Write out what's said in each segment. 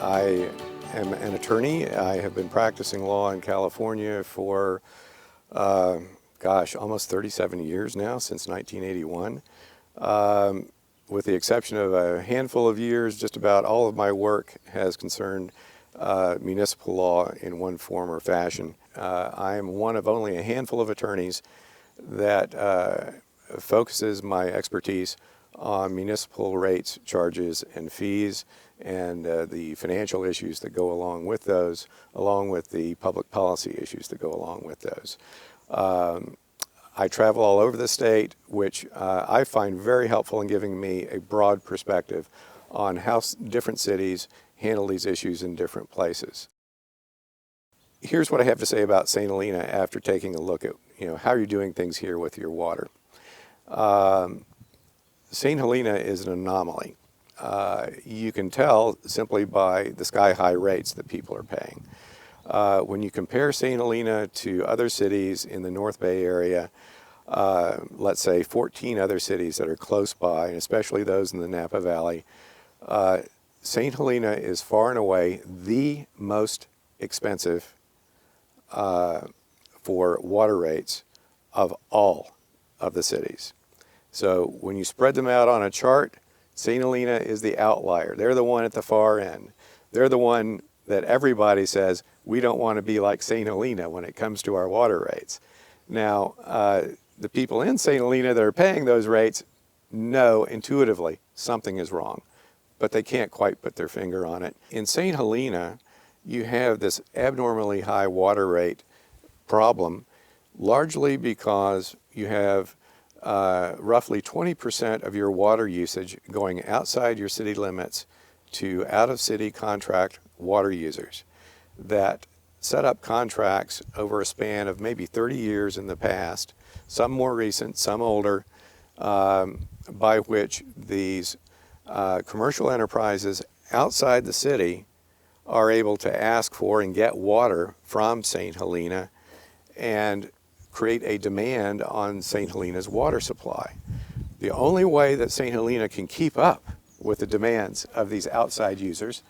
I am an attorney. I have been practicing law in California for, almost 37 years now, since 1981. With the exception of a handful of years, just about all of my work has concerned municipal law in one form or fashion. I am one of only a handful of attorneys that focuses my expertise on municipal rates, charges, and fees, and the financial issues that go along with those, along with the public policy issues that go along with those. I travel all over the state, which I find very helpful in giving me a broad perspective on how different cities handle these issues in different places. Here's what I have to say about St. Helena after taking a look at how you're doing things here with your water. St. Helena is an anomaly. You can tell simply by the sky-high rates that people are paying. When you compare St. Helena to other cities in the North Bay area, let's say 14 other cities that are close by, and especially those in the Napa Valley, St. Helena is far and away the most expensive for water rates of all of the cities. So when you spread them out on a chart, St. Helena is the outlier. They're the one at the far end. They're the one that everybody says, we don't want to be like St. Helena when it comes to our water rates. Now, the people in St. Helena that are paying those rates know intuitively something is wrong, but they can't quite put their finger on it. In St. Helena, you have this abnormally high water rate problem, largely because you have roughly 20% of your water usage going outside your city limits to out-of-city contract water users that set up contracts over a span of maybe 30 years in the past, some more recent, some older, by which these commercial enterprises outside the city are able to ask for and get water from St. Helena and create a demand on St. Helena's water supply. The only way that St. Helena can keep up with the demands of these outside users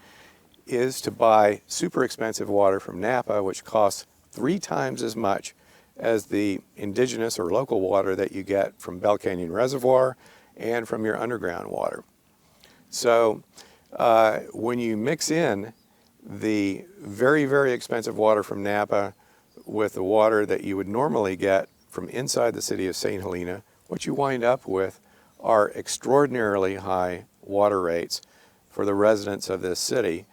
is to buy super expensive water from Napa, which costs 3 times as much as the indigenous or local water that you get from Bell Canyon Reservoir and from your underground water. So when you mix in the very, very expensive water from Napa with the water that you would normally get from inside the city of St. Helena, what you wind up with are extraordinarily high water rates for the residents of this city,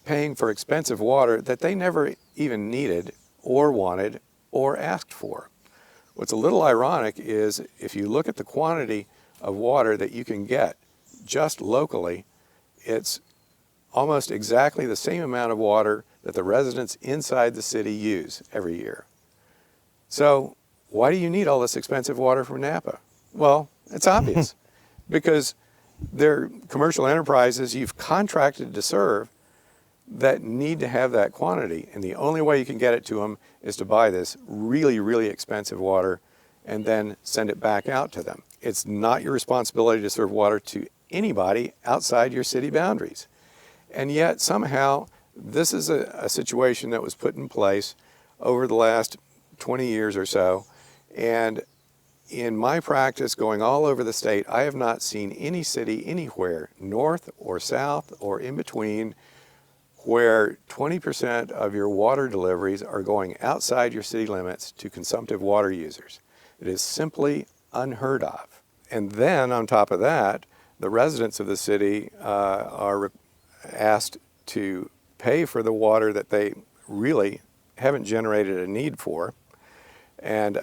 paying for expensive water that they never even needed or wanted or asked for. What's a little ironic is if you look at the quantity of water that you can get just locally, it's almost exactly the same amount of water that the residents inside the city use every year. So why do you need all this expensive water from Napa? Well, it's obvious. Because they're commercial enterprises you've contracted to serve that need to have that quantity. And the only way you can get it to them is to buy this really, really expensive water and then send it back out to them. It's not your responsibility to serve water to anybody outside your city boundaries. And yet somehow this is a situation that was put in place over the last 20 years or so. And in my practice going all over the state, I have not seen any city anywhere, north or south or in between, where 20% of your water deliveries are going outside your city limits to consumptive water users. It is simply unheard of. And then on top of that, the residents of the city are asked to pay for the water that they really haven't generated a need for, and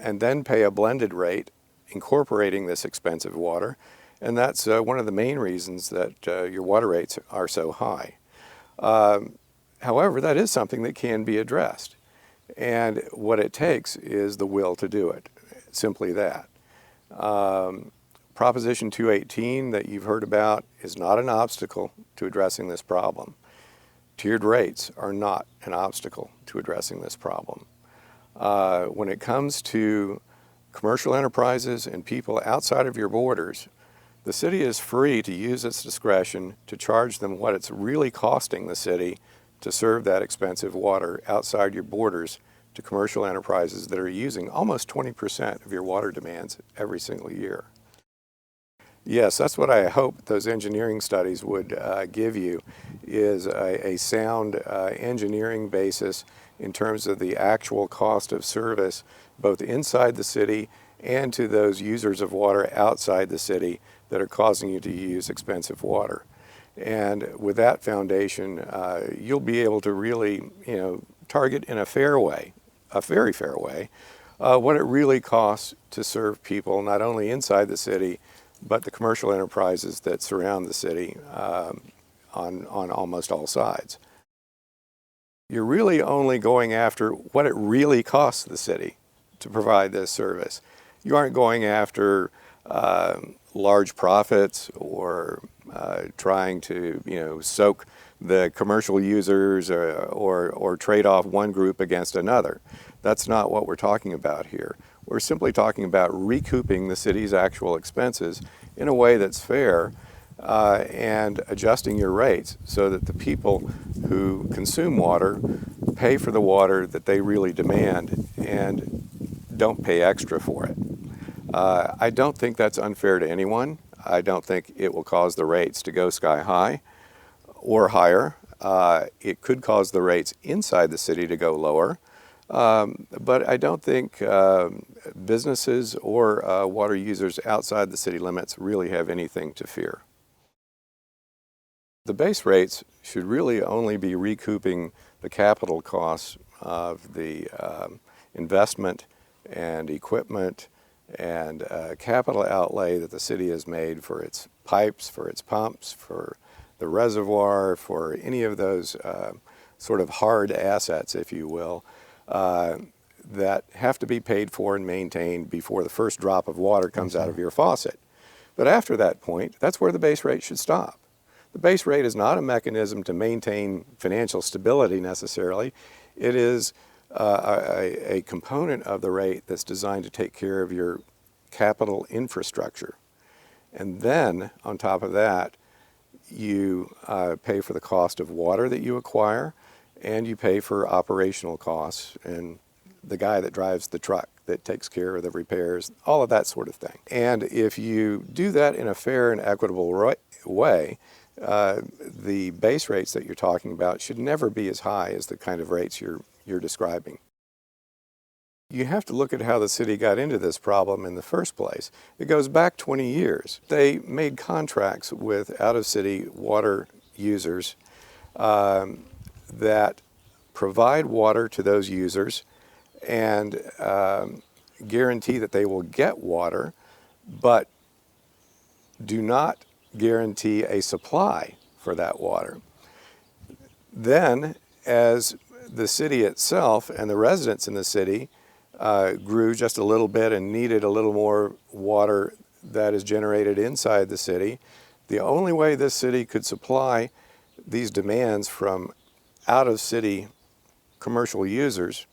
then pay a blended rate incorporating this expensive water. And that's one of the main reasons that your water rates are so high. However, that is something that can be addressed. And what it takes is the will to do it, simply that. Proposition 218 that you've heard about is not an obstacle to addressing this problem. Tiered rates are not an obstacle to addressing this problem. When it comes to commercial enterprises and people outside of your borders The city is free to use its discretion to charge them what it's really costing the city to serve that expensive water outside your borders to commercial enterprises that are using almost 20% of your water demands every single year. Yes, that's what I hope those engineering studies would give you, is a sound engineering basis in terms of the actual cost of service, both inside the city and to those users of water outside the city that are causing you to use expensive water. And with that foundation, you'll be able to really, target in a fair way, a very fair way, what it really costs to serve people not only inside the city, but the commercial enterprises that surround the city on almost all sides. You're really only going after what it really costs the city to provide this service. You aren't going after large profits or trying to soak the commercial users or trade off one group against another. That's not what we're talking about here. We're simply talking about recouping the city's actual expenses in a way that's fair and adjusting your rates so that the people who consume water pay for the water that they really demand and don't pay extra for it. I don't think that's unfair to anyone. I don't think it will cause the rates to go sky high or higher. It could cause the rates inside the city to go lower. But I don't think businesses or water users outside the city limits really have anything to fear. The base rates should really only be recouping the capital costs of the investment and equipment and capital outlay that the city has made for its pipes, for its pumps, for the reservoir, for any of those sort of hard assets, if you will, that have to be paid for and maintained before the first drop of water comes out of your faucet. But after that point, that's where the base rate should stop. The base rate is not a mechanism to maintain financial stability necessarily. It is a component of the rate that's designed to take care of your capital infrastructure. And then, on top of that, you pay for the cost of water that you acquire, and you pay for operational costs and the guy that drives the truck that takes care of the repairs, all of that sort of thing. And if you do that in a fair and equitable way, the base rates that you're talking about should never be as high as the kind of rates you're describing. You have to look at how the city got into this problem in the first place. It goes back 20 years. They made contracts with out-of-city water users that provide water to those users and guarantee that they will get water, but do not guarantee a supply for that water. Then, as the city itself and the residents in the city grew just a little bit and needed a little more water that is generated inside the city, the only way this city could supply these demands from out-of-city commercial users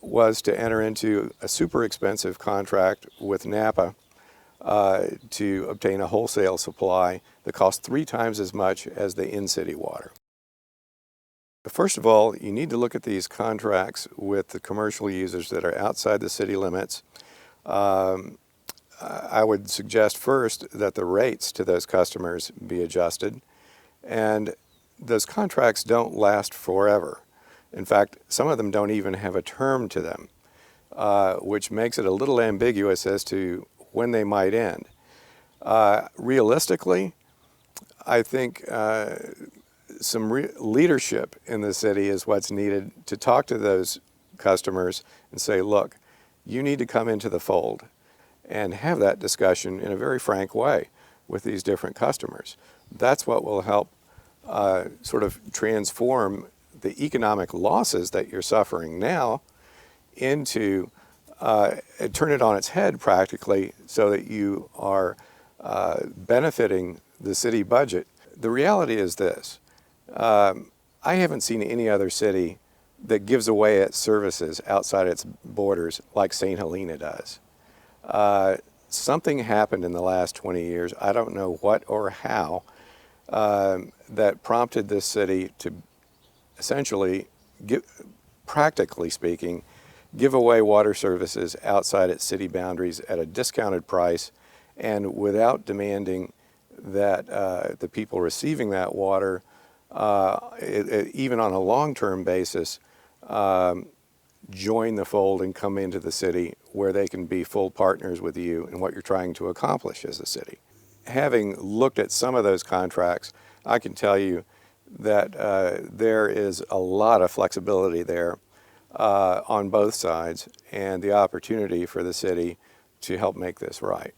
was to enter into a super expensive contract with Napa to obtain a wholesale supply that cost 3 times as much as the in-city water. First of all, you need to look at these contracts with the commercial users that are outside the city limits. I would suggest first that the rates to those customers be adjusted, and those contracts don't last forever. In fact, some of them don't even have a term to them, which makes it a little ambiguous as to when they might end. Realistically, I think some leadership in the city is what's needed to talk to those customers and say, look, you need to come into the fold and have that discussion in a very frank way with these different customers. That's what will help sort of transform the economic losses that you're suffering now into turn it on its head practically so that you are benefiting the city budget. The reality is this. I haven't seen any other city that gives away its services outside its borders like St. Helena does. something happened in the last 20 years, I don't know what or how, that prompted this city to essentially, practically speaking, give away water services outside its city boundaries at a discounted price and without demanding that the people receiving that water, even on a long-term basis, join the fold and come into the city where they can be full partners with you in what you're trying to accomplish as a city. Having looked at some of those contracts, I can tell you that there is a lot of flexibility there on both sides, and the opportunity for the city to help make this right.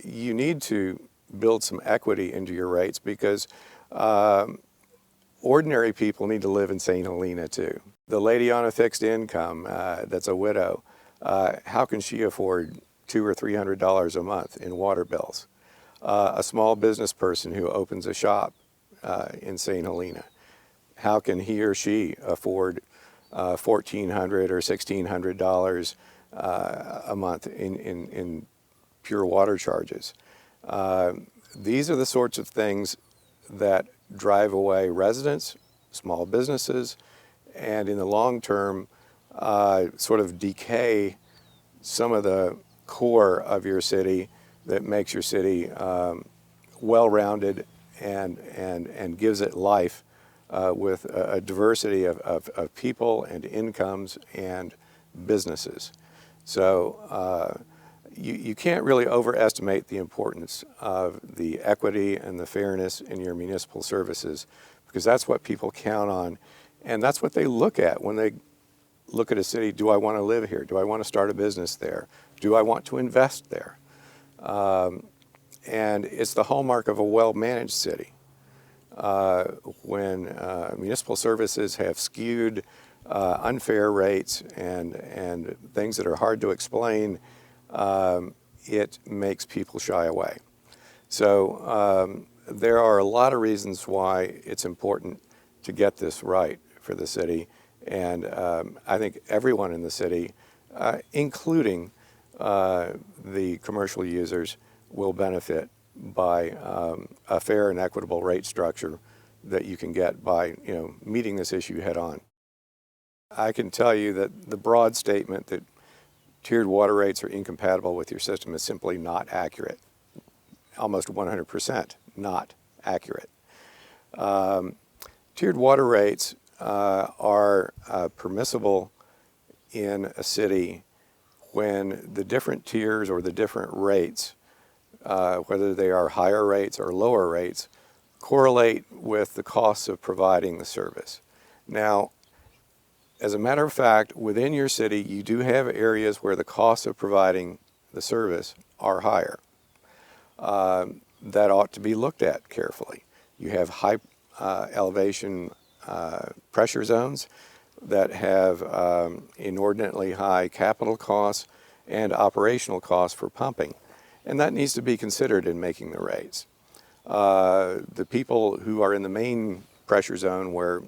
You need to build some equity into your rates because ordinary people need to live in St. Helena too. The lady on a fixed income that's a widow, how can she afford $200 or $300 a month in water bills? A small business person who opens a shop in St. Helena, how can he or she afford $1,400 or $1,600 a month in pure water charges? These are the sorts of things that drive away residents, small businesses, and in the long term sort of decay some of the core of your city that makes your city well-rounded and gives it life with a diversity of people and incomes and businesses. So you can't really overestimate the importance of the equity and the fairness in your municipal services, because that's what people count on, and that's what they look at when they look at a city. Do I want to live here? Do I want to start a business there? Do I want to invest there? And it's the hallmark of a well-managed city. When municipal services have skewed unfair rates and things that are hard to explain, it makes people shy away. So there are a lot of reasons why it's important to get this right for the city, and I think everyone in the city, including the commercial users, will benefit by a fair and equitable rate structure that you can get by meeting this issue head on. I can tell you that the broad statement that tiered water rates are incompatible with your system is simply not accurate. Almost 100% not accurate. Tiered water rates are permissible in a city when the different tiers or the different rates, whether they are higher rates or lower rates, correlate with the costs of providing the service. Now, as a matter of fact, within your city, you do have areas where the costs of providing the service are higher. That ought to be looked at carefully. You have high elevation pressure zones that have inordinately high capital costs and operational costs for pumping, and that needs to be considered in making the rates. The people who are in the main pressure zone where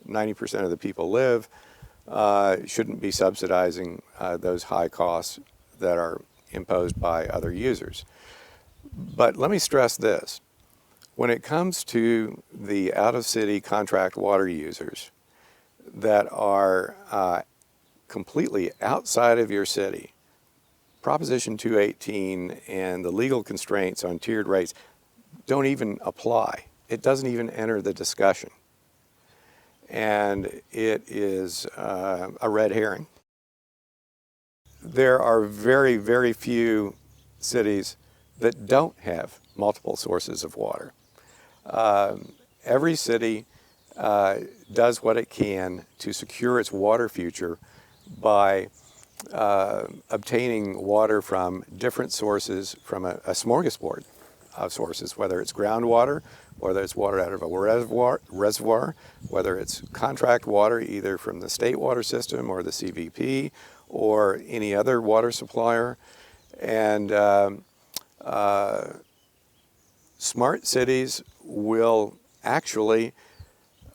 90% of the people live shouldn't be subsidizing those high costs that are imposed by other users. But let me stress this. When it comes to the out-of-city contract water users that are completely outside of your city, Proposition 218 and the legal constraints on tiered rates don't even apply. It doesn't even enter the discussion. And it is a red herring. There are very, very few cities that don't have multiple sources of water. Every city does what it can to secure its water future by obtaining water from different sources, from a smorgasbord of sources, whether it's groundwater, whether it's water out of a reservoir, whether it's contract water either from the state water system or the CVP or any other water supplier. And smart cities will actually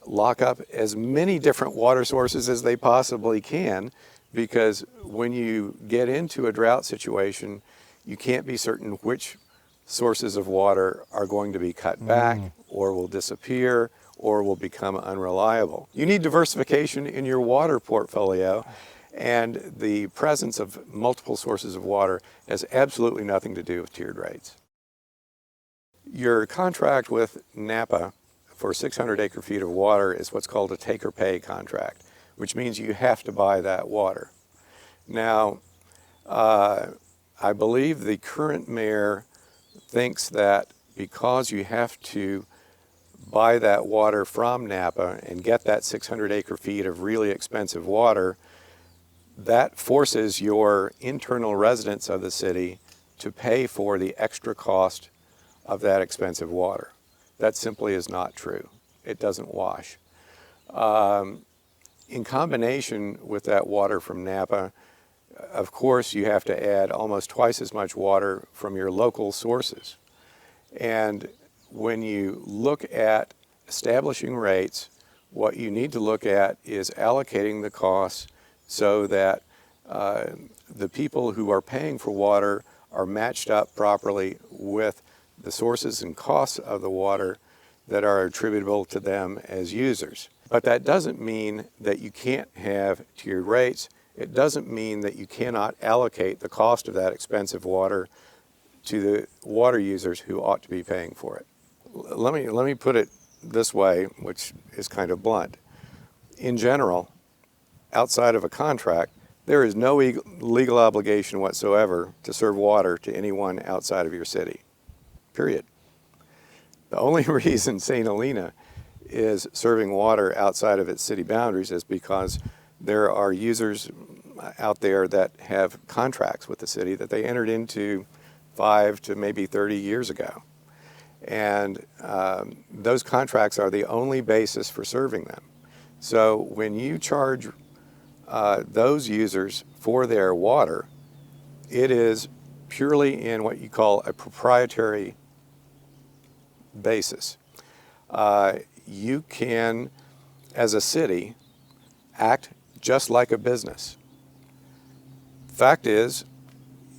lock up as many different water sources as they possibly can because when you get into a drought situation, you can't be certain which sources of water are going to be cut back or will disappear or will become unreliable. You need diversification in your water portfolio, and the presence of multiple sources of water has absolutely nothing to do with tiered rates. Your contract with Napa for 600 acre-feet of water is what's called a take-or-pay contract, which means you have to buy that water. Now, I believe the current mayor thinks that because you have to buy that water from Napa and get that 600 acre-feet of really expensive water, that forces your internal residents of the city to pay for the extra cost of that expensive water. That simply is not true. It doesn't wash. In combination with that water from Napa, of course, you have to add almost twice as much water from your local sources. And when you look at establishing rates, what you need to look at is allocating the costs so that the people who are paying for water are matched up properly with the sources and costs of the water that are attributable to them as users. But that doesn't mean that you can't have tiered rates. It doesn't mean that you cannot allocate the cost of that expensive water to the water users who ought to be paying for it. Let me put it this way, which is kind of blunt. In general, outside of a contract, there is no legal obligation whatsoever to serve water to anyone outside of your city, period. The only reason St. Helena is serving water outside of its city boundaries is because there are users out there that have contracts with the city that they entered into 5 to maybe 30 years ago. And those contracts are the only basis for serving them. So when you charge those users for their water, it is purely in what you call a proprietary basis. You can, as a city, act just like a business. Fact is,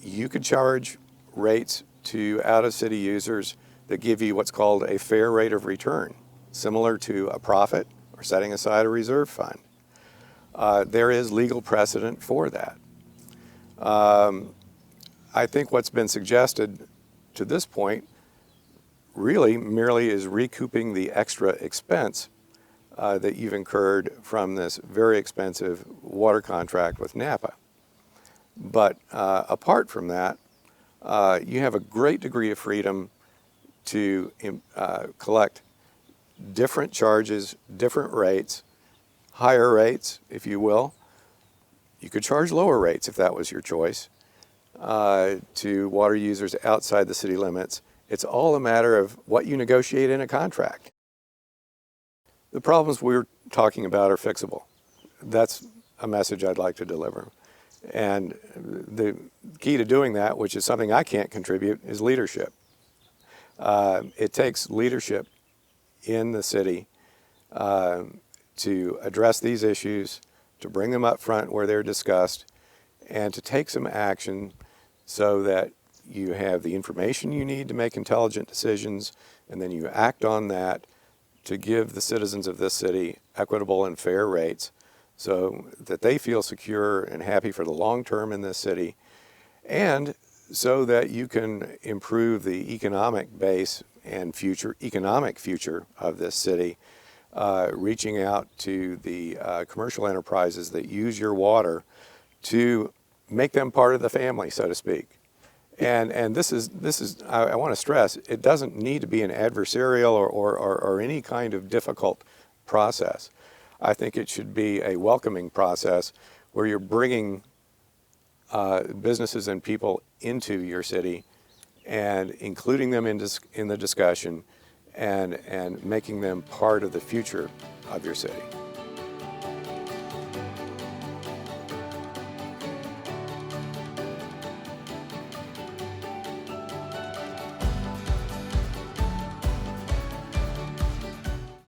you could charge rates to out-of-city users that give you what's called a fair rate of return, similar to a profit or setting aside a reserve fund. There is legal precedent for that. I think what's been suggested to this point really merely is recouping the extra expense that you've incurred from this very expensive water contract with Napa. But apart from that, you have a great degree of freedom to collect different charges, different rates, higher rates, if you will. You could charge lower rates if that was your choice to water users outside the city limits. It's all a matter of what you negotiate in a contract. The problems we're talking about are fixable. That's a message I'd like to deliver. And the key to doing that, which is something I can't contribute, is leadership. It takes leadership in the city to address these issues, to bring them up front where they're discussed, and to take some action so that you have the information you need to make intelligent decisions, and then you act on that to give the citizens of this city equitable and fair rates so that they feel secure and happy for the long term in this city, and so that you can improve the economic base and economic future of this city, reaching out to the commercial enterprises that use your water to make them part of the family, so to speak. And this is I want to stress, it doesn't need to be an adversarial or any kind of difficult process. I think it should be a welcoming process where you're bringing businesses and people into your city and including them in the discussion and making them part of the future of your city.